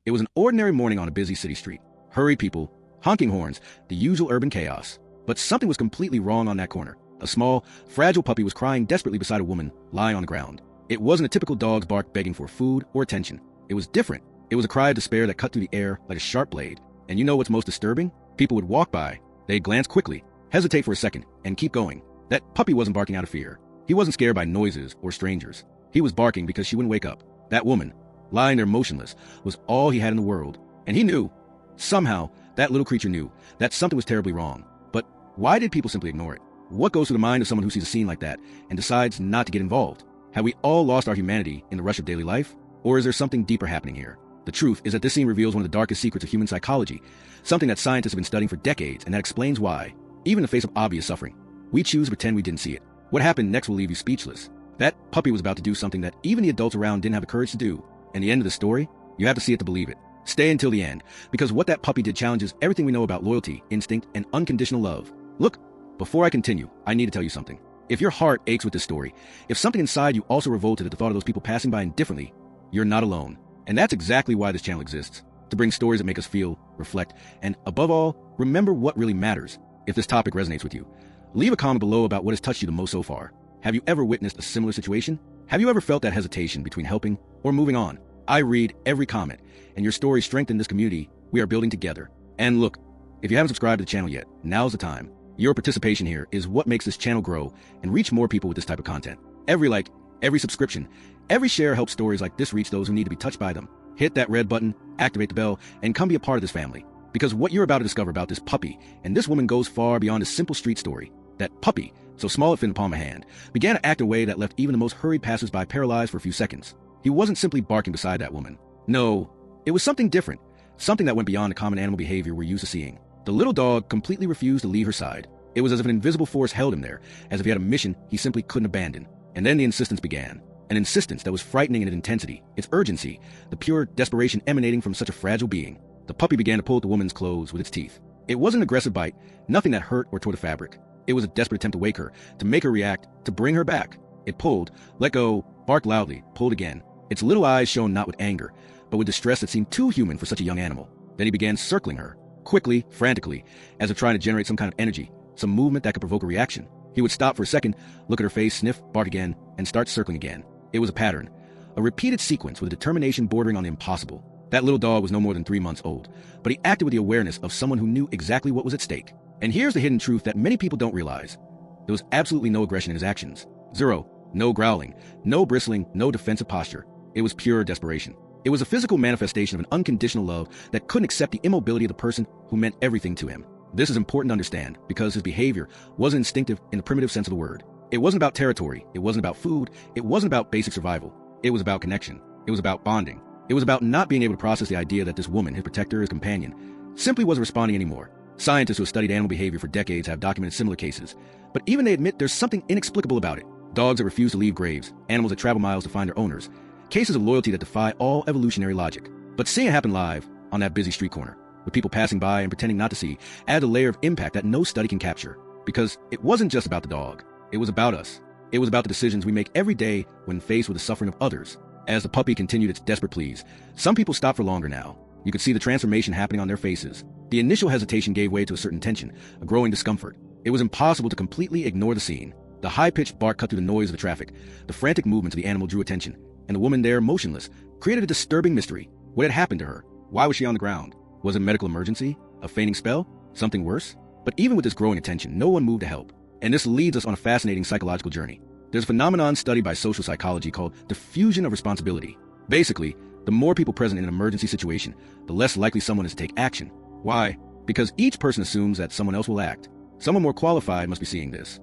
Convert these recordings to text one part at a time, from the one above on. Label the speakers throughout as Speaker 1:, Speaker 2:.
Speaker 1: It was an ordinary morning on a busy city street. Hurried people, honking horns, the usual urban chaos. But something was completely wrong on that corner. A small, fragile puppy was crying desperately beside a woman lying on the ground. It wasn't a typical dog's bark begging for food or attention. It was different. It was a cry of despair that cut through the air like a sharp blade. And you know what's most disturbing? People would walk by, they'd glance quickly, hesitate for a second, and keep going. That puppy wasn't barking out of fear. He wasn't scared by noises or strangers. He was barking because she wouldn't wake up. That woman, lying there motionless, was all he had in the world. And he knew. Somehow, that little creature knew that something was terribly wrong. But why did people simply ignore it? What goes through the mind of someone who sees a scene like that and decides not to get involved? Have we all lost our humanity in the rush of daily life? Or is there something deeper happening here? The truth is that this scene reveals one of the darkest secrets of human psychology, something that scientists have been studying for decades, and that explains why, even in the face of obvious suffering, we choose to pretend we didn't see it. What happened next will leave you speechless. That puppy was about to do something that even the adults around didn't have the courage to do. And the end of the story? You have to see it to believe it. Stay until the end, because what that puppy did challenges everything we know about loyalty, instinct, and unconditional love. Look, before I continue, I need to tell you something. If your heart aches with this story, if something inside you also revolted at the thought of those people passing by indifferently, you're not alone. And that's exactly why this channel exists, to bring stories that make us feel, reflect, and above all, remember what really matters. If this topic resonates with you, leave a comment below about what has touched you the most so far. Have you ever witnessed a similar situation? Have you ever felt that hesitation between helping or moving on? I read every comment, and your stories strengthen this community we are building together. And look, if you haven't subscribed to the channel yet, now's the time. Your participation here is what makes this channel grow and reach more people with this type of content. Every like, every subscription, every share helps stories like this reach those who need to be touched by them. Hit that red button, activate the bell, and come be a part of this family. Because what you're about to discover about this puppy and this woman goes far beyond a simple street story. That puppy, so small it fit in the palm of a hand, began to act in a way that left even the most hurried passersby paralyzed for a few seconds. He wasn't simply barking beside that woman. No, it was something different, something that went beyond the common animal behavior we're used to seeing. The little dog completely refused to leave her side. It was as if an invisible force held him there, as if he had a mission he simply couldn't abandon. And then the insistence began. An insistence that was frightening in its intensity, its urgency, the pure desperation emanating from such a fragile being. The puppy began to pull at the woman's clothes with its teeth. It wasn't an aggressive bite, nothing that hurt or tore the fabric. It was a desperate attempt to wake her, to make her react, to bring her back. It pulled, let go, barked loudly, pulled again. Its little eyes shone not with anger, but with distress that seemed too human for such a young animal. Then he began circling her, quickly, frantically, as if trying to generate some kind of energy, some movement that could provoke a reaction. He would stop for a second, look at her face, sniff, bark again, and start circling again. It was a pattern, a repeated sequence with a determination bordering on the impossible. That little dog was no more than 3 months old, but he acted with the awareness of someone who knew exactly what was at stake. And here's the hidden truth that many people don't realize. There was absolutely no aggression in his actions. Zero. No growling, no bristling, no defensive posture. It was pure desperation. It was a physical manifestation of an unconditional love that couldn't accept the immobility of the person who meant everything to him. This is important to understand because his behavior wasn't instinctive in the primitive sense of the word. It wasn't about territory. It wasn't about food. It wasn't about basic survival. It was about connection. It was about bonding. It was about not being able to process the idea that this woman, his protector, his companion, simply wasn't responding anymore. Scientists who have studied animal behavior for decades have documented similar cases, but even they admit there's something inexplicable about it. Dogs that refuse to leave graves, animals that travel miles to find their owners, cases of loyalty that defy all evolutionary logic. But seeing it happen live, on that busy street corner, with people passing by and pretending not to see, added a layer of impact that no study can capture. Because it wasn't just about the dog. It was about us. It was about the decisions we make every day when faced with the suffering of others. As the puppy continued its desperate pleas, some people stopped for longer now. You could see the transformation happening on their faces. The initial hesitation gave way to a certain tension, a growing discomfort. It was impossible to completely ignore the scene. The high-pitched bark cut through the noise of the traffic. The frantic movements of the animal drew attention, and the woman there, motionless, created a disturbing mystery. What had happened to her? Why was she on the ground? Was it a medical emergency? A fainting spell? Something worse? But even with this growing attention, no one moved to help. And this leads us on a fascinating psychological journey. There's a phenomenon studied by social psychology called diffusion of responsibility. Basically, the more people present in an emergency situation, the less likely someone is to take action. Why? Because each person assumes that someone else will act. Someone more qualified must be seeing this.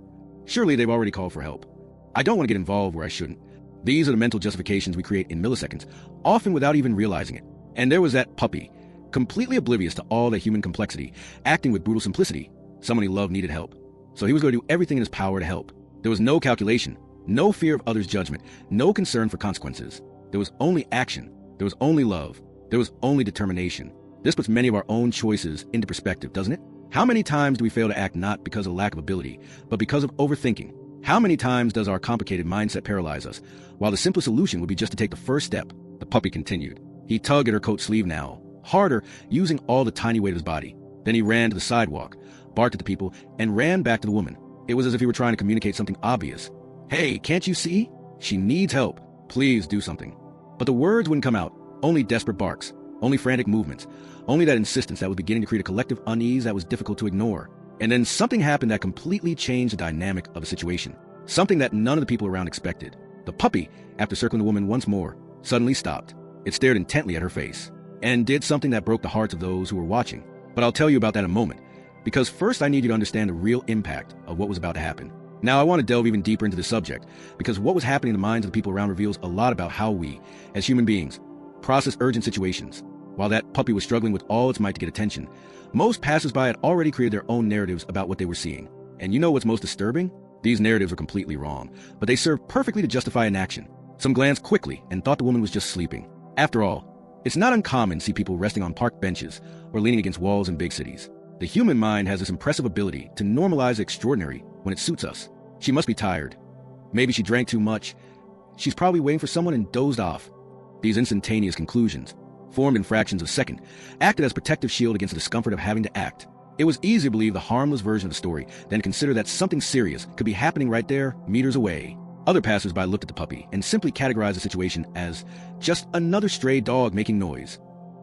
Speaker 1: Surely they've already called for help. I don't want to get involved where I shouldn't. These are the mental justifications we create in milliseconds, often without even realizing it. And there was that puppy, completely oblivious to all the human complexity, acting with brutal simplicity. Someone he loved needed help. So he was going to do everything in his power to help. There was no calculation, no fear of others' judgment, no concern for consequences. There was only action. There was only love. There was only determination. This puts many of our own choices into perspective, doesn't it? How many times do we fail to act not because of lack of ability, but because of overthinking? How many times does our complicated mindset paralyze us, while the simplest solution would be just to take the first step? The puppy continued. He tugged at her coat sleeve now, harder, using all the tiny weight of his body. Then he ran to the sidewalk, barked at the people, and ran back to the woman. It was as if he were trying to communicate something obvious. Hey, can't you see? She needs help. Please do something. But the words wouldn't come out. Only desperate barks. Only frantic movements. Only that insistence that was beginning to create a collective unease that was difficult to ignore. And then something happened that completely changed the dynamic of the situation. Something that none of the people around expected. The puppy, after circling the woman once more, suddenly stopped. It stared intently at her face, and did something that broke the hearts of those who were watching. But I'll tell you about that in a moment, because first I need you to understand the real impact of what was about to happen. Now I want to delve even deeper into the subject, because what was happening in the minds of the people around reveals a lot about how we, as human beings, process urgent situations. While that puppy was struggling with all its might to get attention, most passersby had already created their own narratives about what they were seeing. And you know what's most disturbing? These narratives were completely wrong, but they served perfectly to justify inaction. Some glanced quickly and thought the woman was just sleeping. After all, it's not uncommon to see people resting on park benches or leaning against walls in big cities. The human mind has this impressive ability to normalize the extraordinary when it suits us. She must be tired. Maybe she drank too much. She's probably waiting for someone and dozed off. These instantaneous conclusions, formed in fractions of a second, acted as a protective shield against the discomfort of having to act. It was easy to believe the harmless version of the story, then consider that something serious could be happening right there, meters away. Other passersby looked at the puppy and simply categorized the situation as just another stray dog making noise.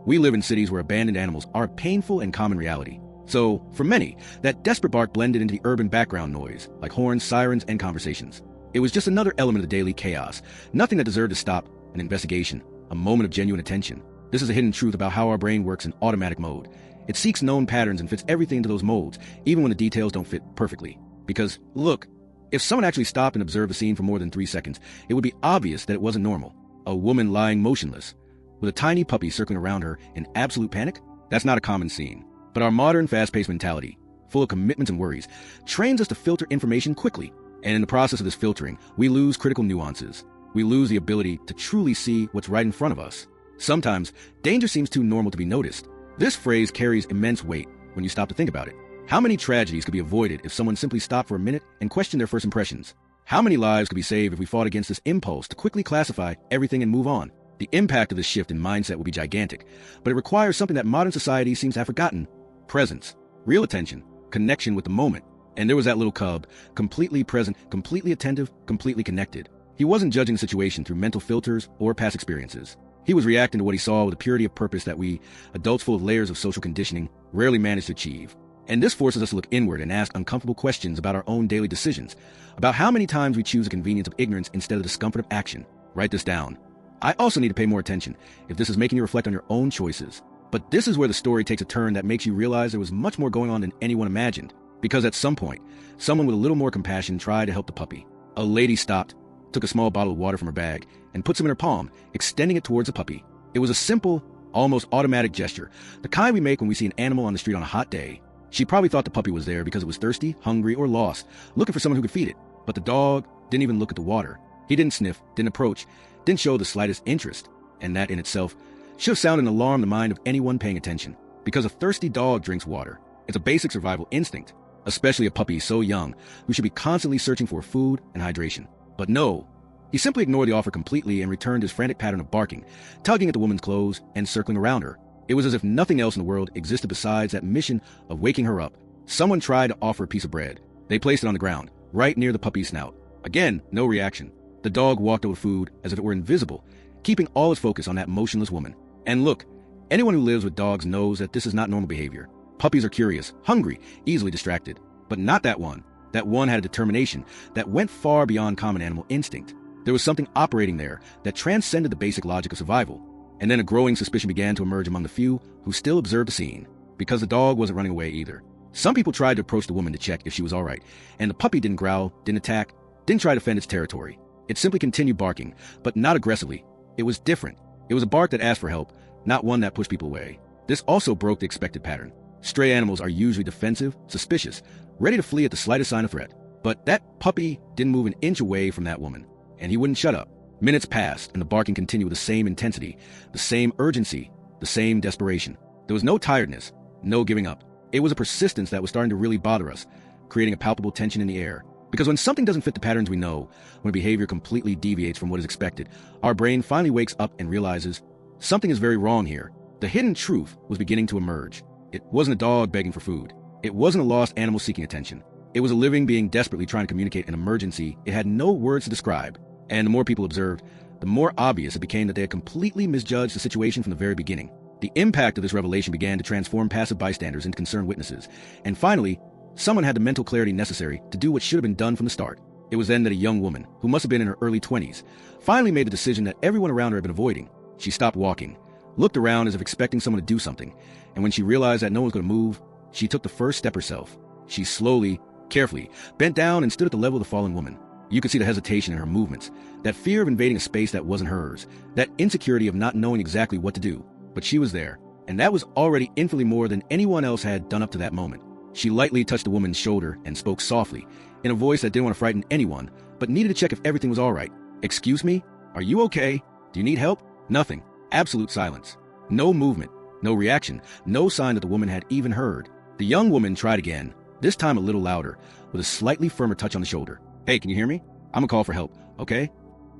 Speaker 1: We live in cities where abandoned animals are a painful and common reality. So, for many, that desperate bark blended into the urban background noise, like horns, sirens, and conversations. It was just another element of the daily chaos, nothing that deserved to stop an investigation, a moment of genuine attention. This is a hidden truth about how our brain works in automatic mode. It seeks known patterns and fits everything into those molds, even when the details don't fit perfectly. Because, look, if someone actually stopped and observed the scene for more than 3 seconds, it would be obvious that it wasn't normal. A woman lying motionless, with a tiny puppy circling around her in absolute panic? That's not a common scene. But our modern, fast-paced mentality, full of commitments and worries, trains us to filter information quickly. And in the process of this filtering, we lose critical nuances. We lose the ability to truly see what's right in front of us. Sometimes, danger seems too normal to be noticed. This phrase carries immense weight when you stop to think about it. How many tragedies could be avoided if someone simply stopped for a minute and questioned their first impressions? How many lives could be saved if we fought against this impulse to quickly classify everything and move on? The impact of this shift in mindset will be gigantic, but it requires something that modern society seems to have forgotten: presence, real attention, connection with the moment. And there was that little cub, completely present, completely attentive, completely connected. He wasn't judging the situation through mental filters or past experiences. He was reacting to what he saw with a purity of purpose that we, adults full of layers of social conditioning, rarely manage to achieve. And this forces us to look inward and ask uncomfortable questions about our own daily decisions, about how many times we choose the convenience of ignorance instead of the discomfort of action. Write this down. I also need to pay more attention if this is making you reflect on your own choices. But this is where the story takes a turn that makes you realize there was much more going on than anyone imagined. Because at some point, someone with a little more compassion tried to help the puppy. A lady stopped, took a small bottle of water from her bag, and put some in her palm, extending it towards the puppy. It was a simple, almost automatic gesture, the kind we make when we see an animal on the street on a hot day. She probably thought the puppy was there because it was thirsty, hungry, or lost, looking for someone who could feed it. But the dog didn't even look at the water. He didn't sniff, didn't approach, didn't show the slightest interest. And that in itself should have sounded an alarm in the mind of anyone paying attention. Because a thirsty dog drinks water. It's a basic survival instinct, especially a puppy so young who should be constantly searching for food and hydration. But no, he simply ignored the offer completely and returned his frantic pattern of barking, tugging at the woman's clothes and circling around her. It was as if nothing else in the world existed besides that mission of waking her up. Someone tried to offer a piece of bread. They placed it on the ground, right near the puppy's snout. Again, no reaction. The dog walked over food as if it were invisible, keeping all its focus on that motionless woman. And look, anyone who lives with dogs knows that this is not normal behavior. Puppies are curious, hungry, easily distracted. But not that one. That one had a determination that went far beyond common animal instinct. There was something operating there that transcended the basic logic of survival. And then a growing suspicion began to emerge among the few who still observed the scene, because the dog wasn't running away either. Some people tried to approach the woman to check if she was all right, and the puppy didn't growl, didn't attack, didn't try to defend its territory. It simply continued barking, but not aggressively. It was different. It was a bark that asked for help, not one that pushed people away. This also broke the expected pattern. Stray animals are usually defensive, suspicious, ready to flee at the slightest sign of threat. But that puppy didn't move an inch away from that woman, and he wouldn't shut up. Minutes passed, and the barking continued with the same intensity, the same urgency, the same desperation. There was no tiredness, no giving up. It was a persistence that was starting to really bother us, creating a palpable tension in the air. Because when something doesn't fit the patterns we know, when behavior completely deviates from what is expected, our brain finally wakes up and realizes Something is very wrong here. The hidden truth was beginning to emerge. It wasn't a dog begging for food. It wasn't a lost animal seeking attention. It was a living being desperately trying to communicate an emergency it had no words to describe. And the more people observed, the more obvious it became that they had completely misjudged the situation from the very beginning. The impact of this revelation began to transform passive bystanders into concerned witnesses. And finally, someone had the mental clarity necessary to do what should have been done from the start. It was then that a young woman, who must have been in her early 20s, finally made the decision that everyone around her had been avoiding. She stopped walking, looked around as if expecting someone to do something, and when she realized that no one was going to move, she took the first step herself. She slowly, carefully, bent down and stood at the level of the fallen woman. You could see the hesitation in her movements, that fear of invading a space that wasn't hers, that insecurity of not knowing exactly what to do. But she was there, and that was already infinitely more than anyone else had done up to that moment. She lightly touched the woman's shoulder and spoke softly, in a voice that didn't want to frighten anyone, but needed to check if everything was all right. "Excuse me? Are you okay? Do you need help?" Nothing. Absolute silence. No movement, no reaction, no sign that the woman had even heard. The young woman tried again, this time a little louder, with a slightly firmer touch on the shoulder. "Hey, can you hear me? I'm gonna call for help, okay?"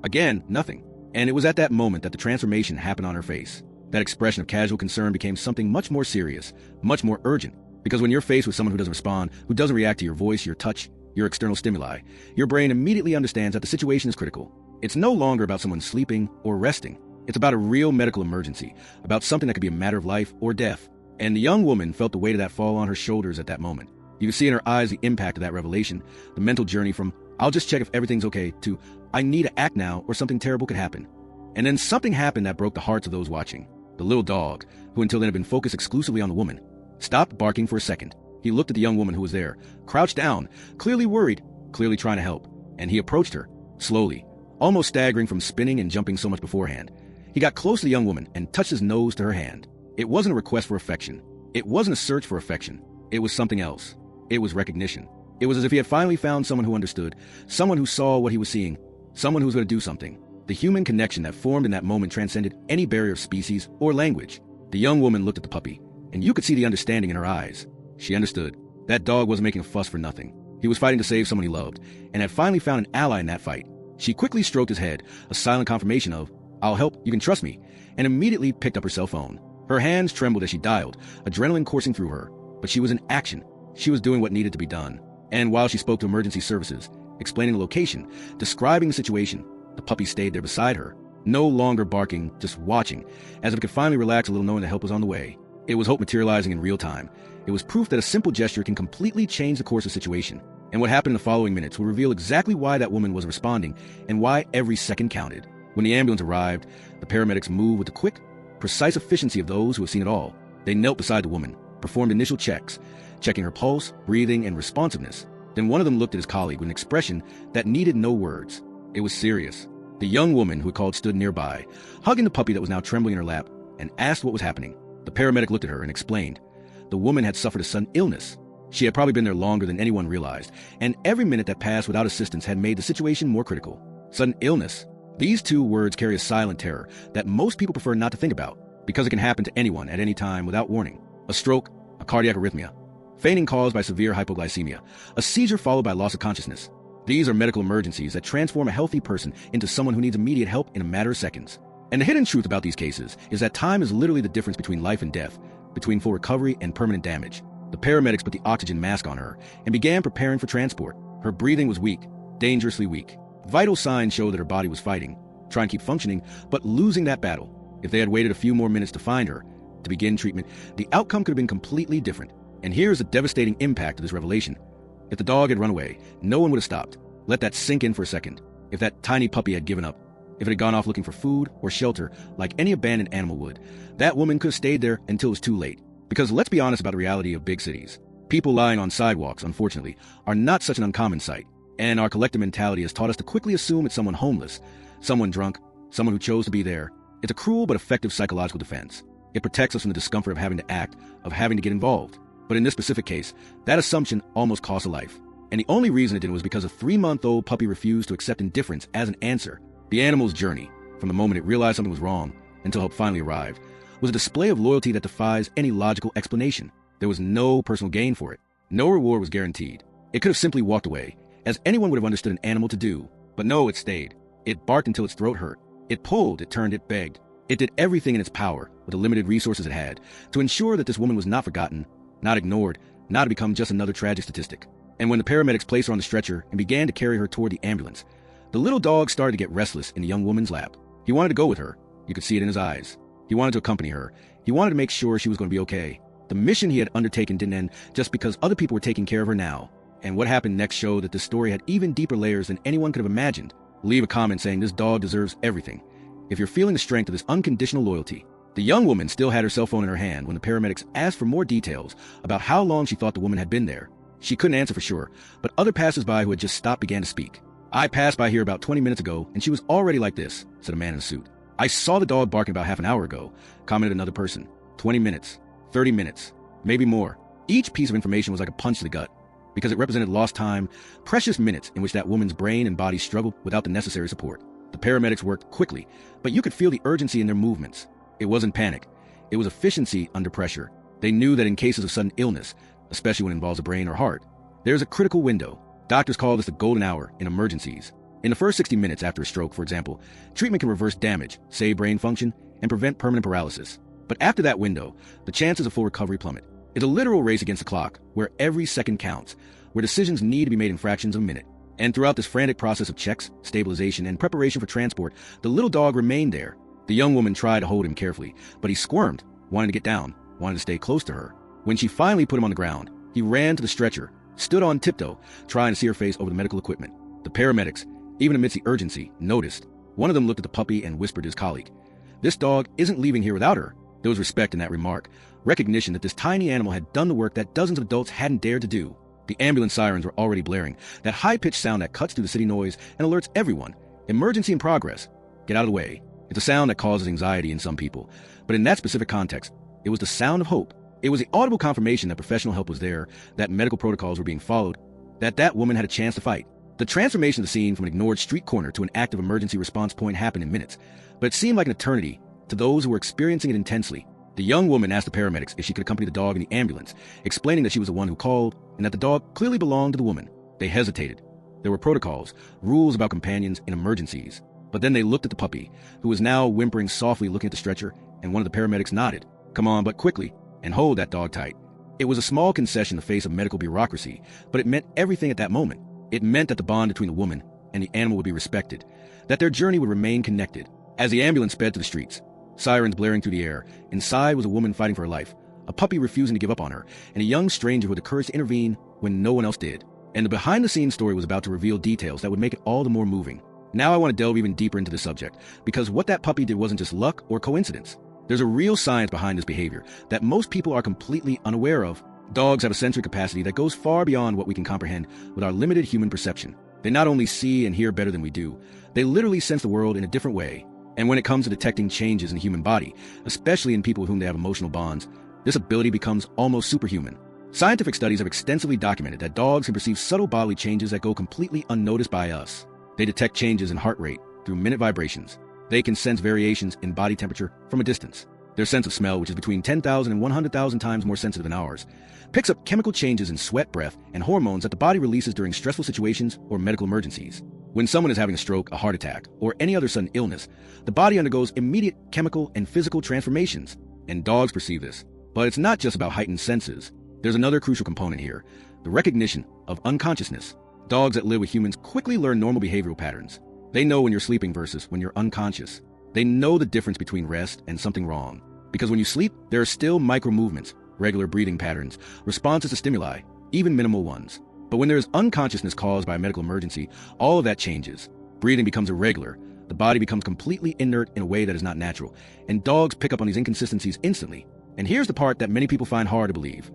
Speaker 1: Again, nothing. And it was at that moment that the transformation happened on her face. That expression of casual concern became something much more serious, much more urgent. Because when you're faced with someone who doesn't respond, who doesn't react to your voice, your touch, your external stimuli, your brain immediately understands that the situation is critical. It's no longer about someone sleeping or resting. It's about a real medical emergency, about something that could be a matter of life or death. And the young woman felt the weight of that fall on her shoulders at that moment. You could see in her eyes the impact of that revelation, the mental journey from, "I'll just check if everything's okay," to, "I need to act now or something terrible could happen." And then something happened that broke the hearts of those watching. The little dog, who until then had been focused exclusively on the woman, stopped barking for a second. He looked at the young woman who was there, crouched down, clearly worried, clearly trying to help. And he approached her, slowly, almost staggering from spinning and jumping so much beforehand. He got close to the young woman and touched his nose to her hand. It wasn't a request for affection. It wasn't a search for affection. It was something else. It was recognition. It was as if he had finally found someone who understood, someone who saw what he was seeing, someone who was going to do something. The human connection that formed in that moment transcended any barrier of species or language. The young woman looked at the puppy, and you could see the understanding in her eyes. She understood. That dog wasn't making a fuss for nothing. He was fighting to save someone he loved, and had finally found an ally in that fight. She quickly stroked his head, a silent confirmation of, "I'll help, you can trust me," and immediately picked up her cell phone. Her hands trembled as she dialed, adrenaline coursing through her. But she was in action. She was doing what needed to be done. And while she spoke to emergency services, explaining the location, describing the situation, the puppy stayed there beside her, no longer barking, just watching, as if it could finally relax a little knowing that help was on the way. It was hope materializing in real time. It was proof that a simple gesture can completely change the course of a situation. And what happened in the following minutes will reveal exactly why that woman was responding and why every second counted. When the ambulance arrived, the paramedics moved with the quick, precise efficiency of those who have seen it all. They knelt beside the woman, performed initial checks, checking her pulse, breathing, and responsiveness. Then one of them looked at his colleague with an expression that needed no words. It was serious. The young woman who had called stood nearby, hugging the puppy that was now trembling in her lap, and asked what was happening. The paramedic looked at her and explained. The woman had suffered a sudden illness. She had probably been there longer than anyone realized, and every minute that passed without assistance had made the situation more critical. Sudden illness. These two words carry a silent terror that most people prefer not to think about, because it can happen to anyone at any time without warning. A stroke, a cardiac arrhythmia, fainting caused by severe hypoglycemia, a seizure followed by loss of consciousness. These are medical emergencies that transform a healthy person into someone who needs immediate help in a matter of seconds. And the hidden truth about these cases is that time is literally the difference between life and death, between full recovery and permanent damage. The paramedics put the oxygen mask on her and began preparing for transport. Her breathing was weak, dangerously weak. Vital signs showed that her body was fighting, trying to keep functioning, but losing that battle. If they had waited a few more minutes to find her, to begin treatment, the outcome could have been completely different. And here's the devastating impact of this revelation. If the dog had run away, no one would have stopped. Let that sink in for a second. If that tiny puppy had given up, if it had gone off looking for food or shelter like any abandoned animal would, that woman could have stayed there until it was too late. Because let's be honest about the reality of big cities. People lying on sidewalks, unfortunately, are not such an uncommon sight. And our collective mentality has taught us to quickly assume it's someone homeless, someone drunk, someone who chose to be there. It's a cruel but effective psychological defense. It protects us from the discomfort of having to act, of having to get involved. But in this specific case, that assumption almost cost a life. And the only reason it didn't was because a 3-month-old puppy refused to accept indifference as an answer. The animal's journey, from the moment it realized something was wrong until help finally arrived, was a display of loyalty that defies any logical explanation. There was no personal gain for it. No reward was guaranteed. It could have simply walked away, as anyone would have understood an animal to do. But no, it stayed. It barked until its throat hurt. It pulled, it turned, it begged. It did everything in its power, with the limited resources it had, to ensure that this woman was not forgotten, not ignored, not to become just another tragic statistic. And when the paramedics placed her on the stretcher and began to carry her toward the ambulance, the little dog started to get restless in the young woman's lap. He wanted to go with her. You could see it in his eyes. He wanted to accompany her. He wanted to make sure she was going to be okay. The mission he had undertaken didn't end just because other people were taking care of her now. And what happened next showed that this story had even deeper layers than anyone could have imagined. Leave a comment saying this dog deserves everything. If you're feeling the strength of this unconditional loyalty. The young woman still had her cell phone in her hand when the paramedics asked for more details about how long she thought the woman had been there. She couldn't answer for sure, but other passersby who had just stopped began to speak. "I passed by here about 20 minutes ago, and she was already like this," said a man in a suit. "I saw the dog barking about half an hour ago," commented another person. 20 minutes, 30 minutes, maybe more. Each piece of information was like a punch to the gut, because it represented lost time, precious minutes in which that woman's brain and body struggled without the necessary support. The paramedics worked quickly, but you could feel the urgency in their movements. It wasn't panic. It was efficiency under pressure. They knew that in cases of sudden illness, especially when it involves the brain or heart, there's a critical window. Doctors call this the golden hour in emergencies. In the first 60 minutes after a stroke, for example, treatment can reverse damage, save brain function, and prevent permanent paralysis. But after that window, the chances of full recovery plummet. It's a literal race against the clock, where every second counts, where decisions need to be made in fractions of a minute. And throughout this frantic process of checks, stabilization, and preparation for transport, the little dog remained there. The young woman tried to hold him carefully, but he squirmed, wanted to get down, wanted to stay close to her. When she finally put him on the ground, he ran to the stretcher, stood on tiptoe, trying to see her face over the medical equipment. The paramedics, even amidst the urgency, noticed. One of them looked at the puppy and whispered to his colleague, "This dog isn't leaving here without her." There was respect in that remark, recognition that this tiny animal had done the work that dozens of adults hadn't dared to do. The ambulance sirens were already blaring, that high-pitched sound that cuts through the city noise and alerts everyone. Emergency in progress. Get out of the way. It's a sound that causes anxiety in some people, but in that specific context, it was the sound of hope. It was the audible confirmation that professional help was there, that medical protocols were being followed, that woman had a chance to fight. The transformation of the scene from an ignored street corner to an active emergency response point happened in minutes, but it seemed like an eternity to those who were experiencing it intensely. The young woman asked the paramedics if she could accompany the dog in the ambulance, explaining that she was the one who called and that the dog clearly belonged to the woman. They hesitated. There were protocols, rules about companions in emergencies. But then they looked at the puppy, who was now whimpering softly looking at the stretcher, and one of the paramedics nodded. "Come on, but quickly, and hold that dog tight." It was a small concession in the face of medical bureaucracy, but it meant everything at that moment. It meant that the bond between the woman and the animal would be respected, that their journey would remain connected. As the ambulance sped to the streets, sirens blaring through the air, inside was a woman fighting for her life, a puppy refusing to give up on her, and a young stranger who had the courage to intervene when no one else did. And the behind-the-scenes story was about to reveal details that would make it all the more moving. Now I want to delve even deeper into the subject, because what that puppy did wasn't just luck or coincidence. There's a real science behind this behavior that most people are completely unaware of. Dogs have a sensory capacity that goes far beyond what we can comprehend with our limited human perception. They not only see and hear better than we do, they literally sense the world in a different way. And when it comes to detecting changes in the human body, especially in people with whom they have emotional bonds, this ability becomes almost superhuman. Scientific studies have extensively documented that dogs can perceive subtle bodily changes that go completely unnoticed by us. They detect changes in heart rate through minute vibrations. They can sense variations in body temperature from a distance. Their sense of smell, which is between 10,000 and 100,000 times more sensitive than ours, picks up chemical changes in sweat, breath, and hormones that the body releases during stressful situations or medical emergencies. When someone is having a stroke, a heart attack, or any other sudden illness, the body undergoes immediate chemical and physical transformations, and dogs perceive this. But it's not just about heightened senses. There's another crucial component here, the recognition of unconsciousness. Dogs that live with humans quickly learn normal behavioral patterns. They know when you're sleeping versus when you're unconscious. They know the difference between rest and something wrong. Because when you sleep, there are still micro movements, regular breathing patterns, responses to stimuli, even minimal ones. But when there is unconsciousness caused by a medical emergency, all of that changes. Breathing becomes irregular. The body becomes completely inert in a way that is not natural. And dogs pick up on these inconsistencies instantly. And here's the part that many people find hard to believe.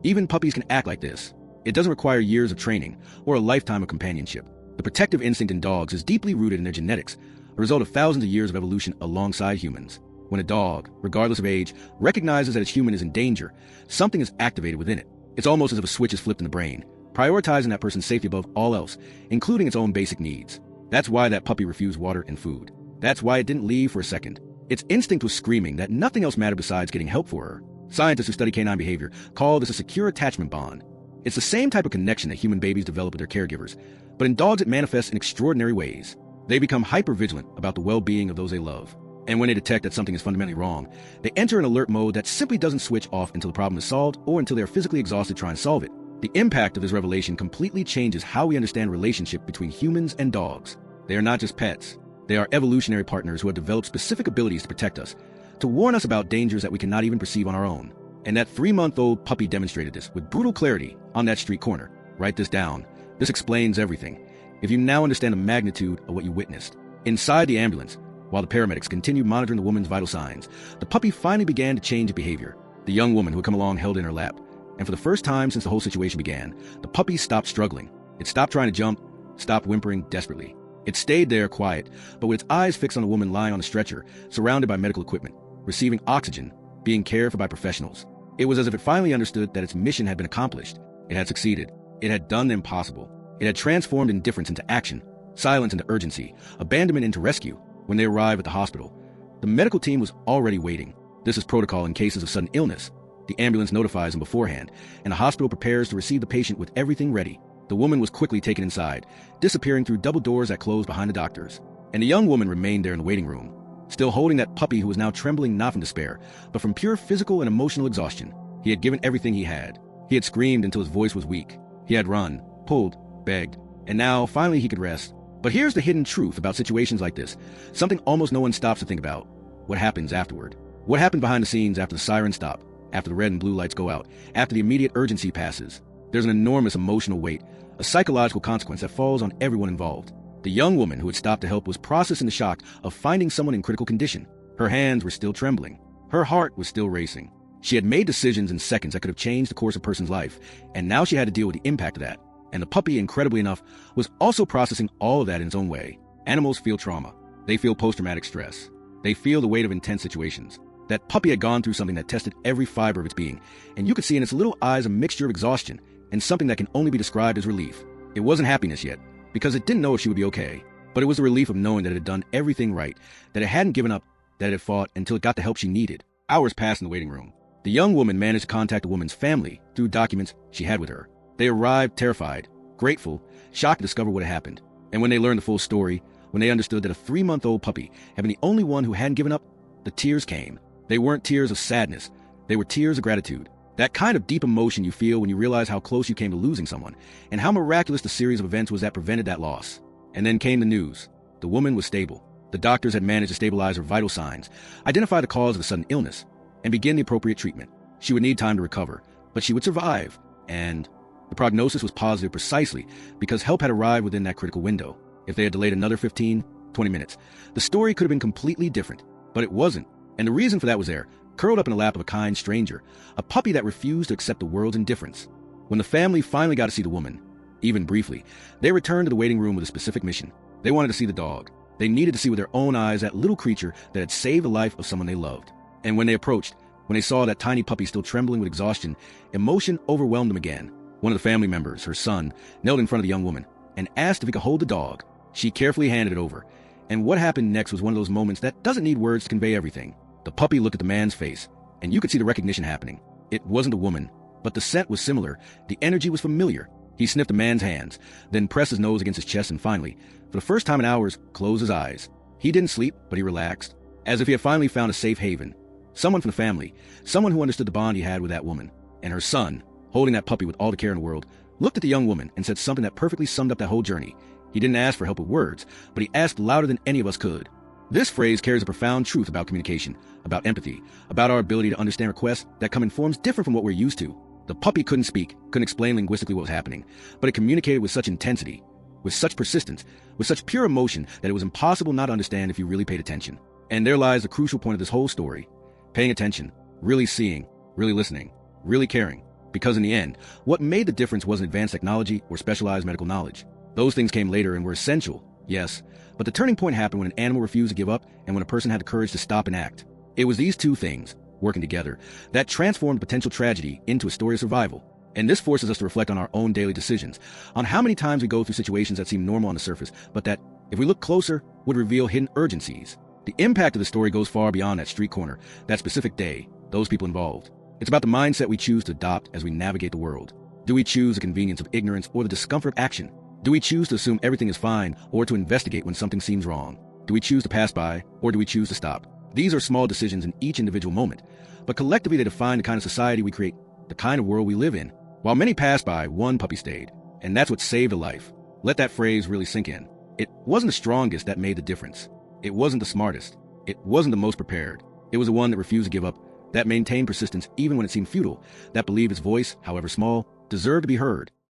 Speaker 1: Even puppies can act like this. It doesn't require years of training or a lifetime of companionship. The protective instinct in dogs is deeply rooted in their genetics, a result of thousands of years of evolution alongside humans. When a dog, regardless of age, recognizes that its human is in danger, something is activated within it. It's almost as if a switch is flipped in the brain, prioritizing that person's safety above all else, including its own basic needs. That's why that puppy refused water and food. That's why it didn't leave for a second. Its instinct was screaming that nothing else mattered besides getting help for her. Scientists who study canine behavior call this a secure attachment bond. It's the same type of connection that human babies develop with their caregivers, but in dogs it manifests in extraordinary ways. They become hypervigilant about the well-being of those they love. And when they detect that something is fundamentally wrong, they enter an alert mode that simply doesn't switch off until the problem is solved or until they're physically exhausted trying to solve it. The impact of this revelation completely changes how we understand relationship between humans and dogs. They are not just pets. They are evolutionary partners who have developed specific abilities to protect us, to warn us about dangers that we cannot even perceive on our own. And that 3-month-old puppy demonstrated this with brutal clarity on that street corner. Write this down. This explains everything. If you now understand the magnitude of what you witnessed. Inside the ambulance, while the paramedics continued monitoring the woman's vital signs, the puppy finally began to change its behavior. The young woman who had come along held it in her lap. And for the first time since the whole situation began, the puppy stopped struggling. It stopped trying to jump, stopped whimpering desperately. It stayed there quiet, but with its eyes fixed on a woman lying on a stretcher, surrounded by medical equipment, receiving oxygen, being cared for by professionals. It was as if it finally understood that its mission had been accomplished. It had succeeded. It had done the impossible. It had transformed indifference into action, silence into urgency, abandonment into rescue. When they arrived at the hospital, the medical team was already waiting. This is protocol in cases of sudden illness. The ambulance notifies them beforehand, and the hospital prepares to receive the patient with everything ready. The woman was quickly taken inside, disappearing through double doors that closed behind the doctors. And the young woman remained there in the waiting room, still holding that puppy who was now trembling not from despair, but from pure physical and emotional exhaustion. He had given everything he had. He had screamed until his voice was weak. He had run, pulled, begged, and now finally he could rest. But here's the hidden truth about situations like this, something almost no one stops to think about. What happens afterward? What happened behind the scenes after the sirens stop, after the red and blue lights go out, after the immediate urgency passes? There's an enormous emotional weight, a psychological consequence that falls on everyone involved. The young woman who had stopped to help was processing the shock of finding someone in critical condition. Her hands were still trembling. Her heart was still racing. She had made decisions in seconds that could have changed the course of a person's life, and now she had to deal with the impact of that. And the puppy, incredibly enough, was also processing all of that in its own way. Animals feel trauma. They feel post-traumatic stress. They feel the weight of intense situations. That puppy had gone through something that tested every fiber of its being, and you could see in its little eyes a mixture of exhaustion and something that can only be described as relief. It wasn't happiness yet, because it didn't know if she would be okay, but it was the relief of knowing that it had done everything right, that it hadn't given up, that it had fought until it got the help she needed. Hours passed in the waiting room. The young woman managed to contact the woman's family through documents she had with her. They arrived terrified, grateful, shocked to discover what had happened. And when they learned the full story, when they understood that a 3-month-old puppy had been the only one who hadn't given up, the tears came. They weren't tears of sadness. They were tears of gratitude. That kind of deep emotion you feel when you realize how close you came to losing someone, and how miraculous the series of events was that prevented that loss. And then came the news. The woman was stable. The doctors had managed to stabilize her vital signs, identify the cause of the sudden illness, and begin the appropriate treatment. She would need time to recover, but she would survive. And the prognosis was positive precisely because help had arrived within that critical window. If they had delayed another 15, 20 minutes, the story could have been completely different. But it wasn't. And the reason for that was there, curled up in the lap of a kind stranger, a puppy that refused to accept the world's indifference. When the family finally got to see the woman, even briefly, they returned to the waiting room with a specific mission. They wanted to see the dog. They needed to see with their own eyes that little creature that had saved the life of someone they loved. And when they approached, when they saw that tiny puppy still trembling with exhaustion, emotion overwhelmed them again. One of the family members, her son, knelt in front of the young woman and asked if he could hold the dog. She carefully handed it over. And what happened next was one of those moments that doesn't need words to convey everything. The puppy looked at the man's face, and you could see the recognition happening. It wasn't a woman, but the scent was similar. The energy was familiar. He sniffed the man's hands, then pressed his nose against his chest and finally, for the first time in hours, closed his eyes. He didn't sleep, but he relaxed, as if he had finally found a safe haven. Someone from the family, someone who understood the bond he had with that woman. And her son, holding that puppy with all the care in the world, looked at the young woman and said something that perfectly summed up that whole journey. He didn't ask for help with words, but he asked louder than any of us could. This phrase carries a profound truth about communication, about empathy, about our ability to understand requests that come in forms different from what we're used to. The puppy couldn't speak, couldn't explain linguistically what was happening, but it communicated with such intensity, with such persistence, with such pure emotion that it was impossible not to understand if you really paid attention. And there lies the crucial point of this whole story. Paying attention, really seeing, really listening, really caring. Because in the end, what made the difference wasn't advanced technology or specialized medical knowledge. Those things came later and were essential, yes, but the turning point happened when an animal refused to give up and when a person had the courage to stop and act. It was these two things, working together, that transformed potential tragedy into a story of survival. And this forces us to reflect on our own daily decisions, on how many times we go through situations that seem normal on the surface, but that, if we look closer, would reveal hidden urgencies. The impact of the story goes far beyond that street corner, that specific day, those people involved. It's about the mindset we choose to adopt as we navigate the world. Do we choose the convenience of ignorance or the discomfort of action? Do we choose to assume everything is fine or to investigate when something seems wrong? Do we choose to pass by or do we choose to stop? These are small decisions in each individual moment, but collectively they define the kind of society we create, the kind of world we live in. While many passed by, one puppy stayed, and that's what saved a life. Let that phrase really sink in. It wasn't the strongest that made the difference. It wasn't the smartest. It wasn't the most prepared. It was the one that refused to give up, that maintained persistence even when it seemed futile, that believed its voice, however small, deserved to be heard.